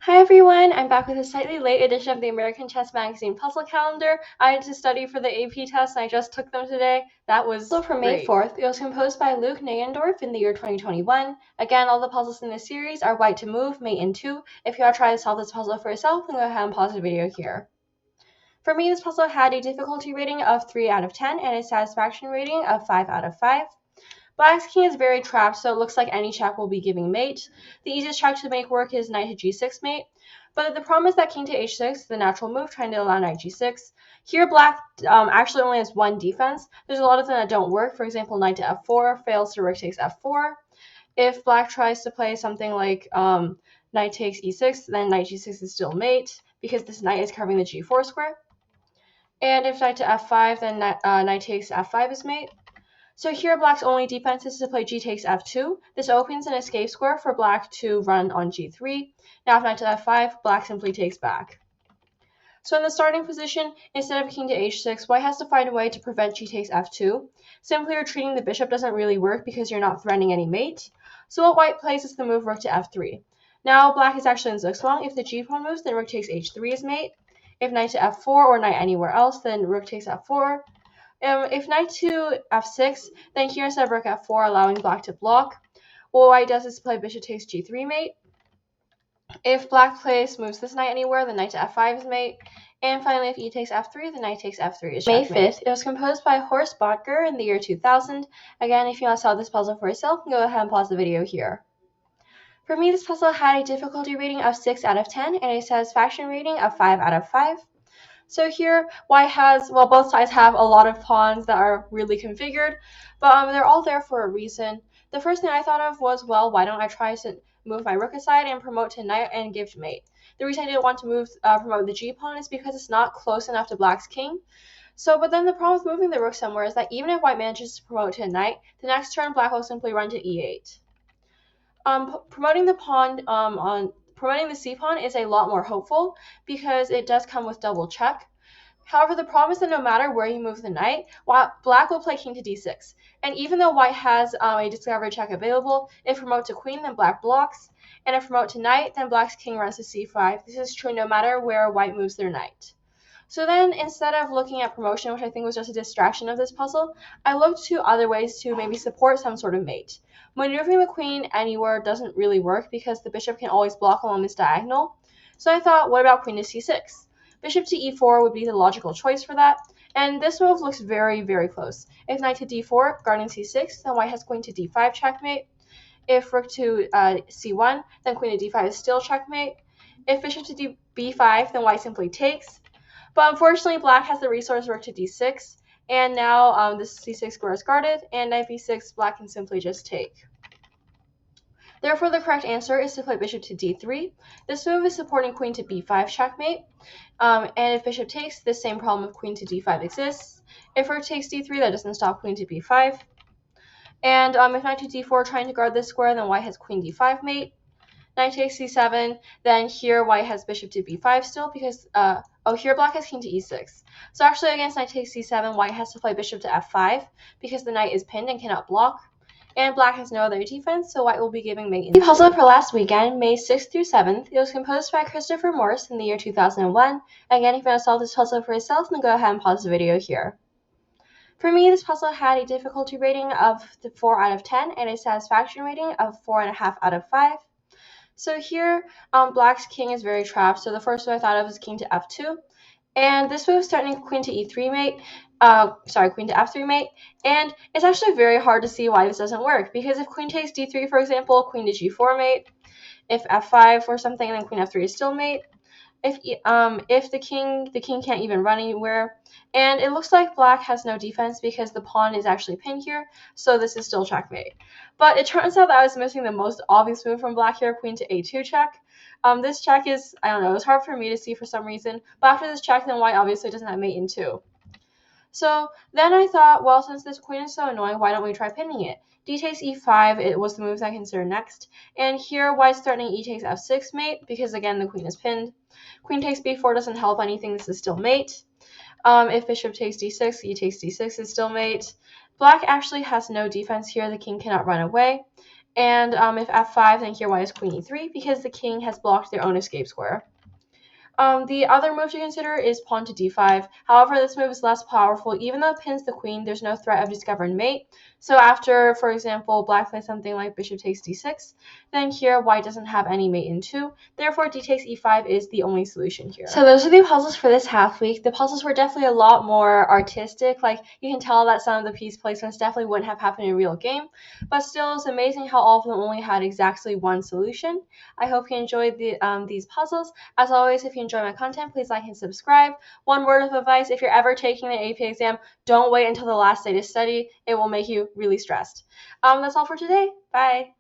Hi everyone, I'm back with a slightly late edition of the American Chess Magazine puzzle calendar. I had to study for the AP test and I just took them today. That was so from May 4th. It was composed by Luke Neuendorf in the year 2021. Again, all the puzzles in this series are white to move, mate in 2. If you want to try to solve this puzzle for yourself, then go ahead and pause the video here. For me, this puzzle had a difficulty rating of 3 out of 10 and a satisfaction rating of 5 out of 5. Black's king is very trapped, so it looks like any check will be giving mate. The easiest check to make work is knight to g6 mate, but the problem is that king to h6 is the natural move, trying to allow knight g6. Here, black actually only has one defense. There's a lot of them that don't work. For example, knight to f4 fails to rook takes f4. If black tries to play something like knight takes e6, then knight g6 is still mate, because this knight is covering the g4 square. And if knight to f5, then knight takes f5 is mate. So here, black's only defense is to play g takes f2. This opens an escape square for black to run on g3. Now if knight to f5, black simply takes back. So in the starting position, instead of king to h6, white has to find a way to prevent g takes f2. Simply retreating the bishop doesn't really work because you're not threatening any mate. So what white plays is the move rook to f3. Now black is actually in zugzwang. If the g pawn moves, then rook takes h3 is mate. If knight to f4 or knight anywhere else, then rook takes f4. If knight to f6, then here instead of rook f4, allowing black to block. What white does is play bishop takes g3 mate. If black moves this knight anywhere, then knight to f5 is mate. And finally, if e takes f3, then knight takes f3 is checkmate. May 5th, it was composed by Horst Botger in the year 2000. Again, if you want to solve this puzzle for yourself, go ahead and pause the video here. For me, this puzzle had a difficulty rating of 6 out of 10 and a satisfaction rating of 5 out of 5. So here, white has, well, both sides have a lot of pawns that are really configured, but they're all there for a reason. The first thing I thought of was, well, why don't I try to move my rook aside and promote to knight and give mate? The reason I didn't want to promote the g pawn is because it's not close enough to black's king. But then the problem with moving the rook somewhere is that even if white manages to promote to a knight, the next turn black will simply run to e8. Promoting the c pawn is a lot more hopeful because it does come with double check. However, the problem is that no matter where you move the knight, black will play king to d6. And even though white has a discovery check available, if promote to queen, then black blocks. And if promote to knight, then black's king runs to c5. This is true no matter where white moves their knight. So then, instead of looking at promotion, which I think was just a distraction of this puzzle, I looked to other ways to maybe support some sort of mate. Maneuvering the queen anywhere doesn't really work because the bishop can always block along this diagonal. So I thought, what about queen to c6? Bishop to e4 would be the logical choice for that, and this move looks very, very close. If knight to d4, guarding c6, then white has queen to d5 checkmate. If rook to c1, then queen to d5 is still checkmate. If bishop to b5, then white simply takes. But unfortunately, black has the resource rook to d6, and now this c6 square is guarded, and knight b6, black can simply just take. Therefore, the correct answer is to play bishop to d3. This move is supporting queen to b5 checkmate, and if bishop takes, this same problem of queen to d5 exists. If rook takes d3, that doesn't stop queen to b5. And if knight to d4 trying to guard this square, then white has queen d5 mate. Knight takes c7, then here white has bishop to b5 still because, here black has king to e6. So actually against knight takes c7, white has to play bishop to f5 because the knight is pinned and cannot block. And black has no other defense, so white will be giving mate. The puzzle for last weekend, May 6th through 7th, it was composed by Christopher Morse in the year 2001. Again, if you want to solve this puzzle for yourself, then go ahead and pause the video here. For me, this puzzle had a difficulty rating of 4 out of 10 and a satisfaction rating of 4.5 out of 5. So here, black's king is very trapped, so the first move I thought of was king to f2. And this move is threatening queen to e3 mate, queen to f3 mate, and it's actually very hard to see why this doesn't work, because if queen takes d3, for example, queen to g4 mate, if f5 or something, then queen f3 is still mate. If the king can't even run anywhere, and it looks like black has no defense because the pawn is actually pinned here, so this is still checkmate. But it turns out that I was missing the most obvious move from black here, queen to a2 check. This check is, I don't know, it's hard for me to see for some reason, but after this check, then white obviously doesn't have mate in 2. So then I thought, well, since this queen is so annoying, why don't we try pinning it? D takes e5, it was the move I considered next. And here, white's threatening e takes f6 mate, because again, the queen is pinned. Queen takes b4 doesn't help anything, this is still mate. If bishop takes d6, e takes d6 is still mate. Black actually has no defense here, the king cannot run away. And if f5, then here white is queen e3 because the king has blocked their own escape square. The other move to consider is pawn to d5. However, this move is less powerful. Even though it pins the queen, there's no threat of discovering mate. So after, for example, black plays something like bishop takes d6, then here white doesn't have any mate in 2. Therefore, d takes e5 is the only solution here. So those are the puzzles for this half week. The puzzles were definitely a lot more artistic. Like, you can tell that some of the piece placements definitely wouldn't have happened in a real game. But still, it's amazing how all of them only had exactly one solution. I hope you enjoyed these puzzles. As always, if you enjoy my content, please like and subscribe. One word of advice: if you're ever taking the AP exam, don't wait until the last day to study. It will make you really stressed. That's all for today. Bye.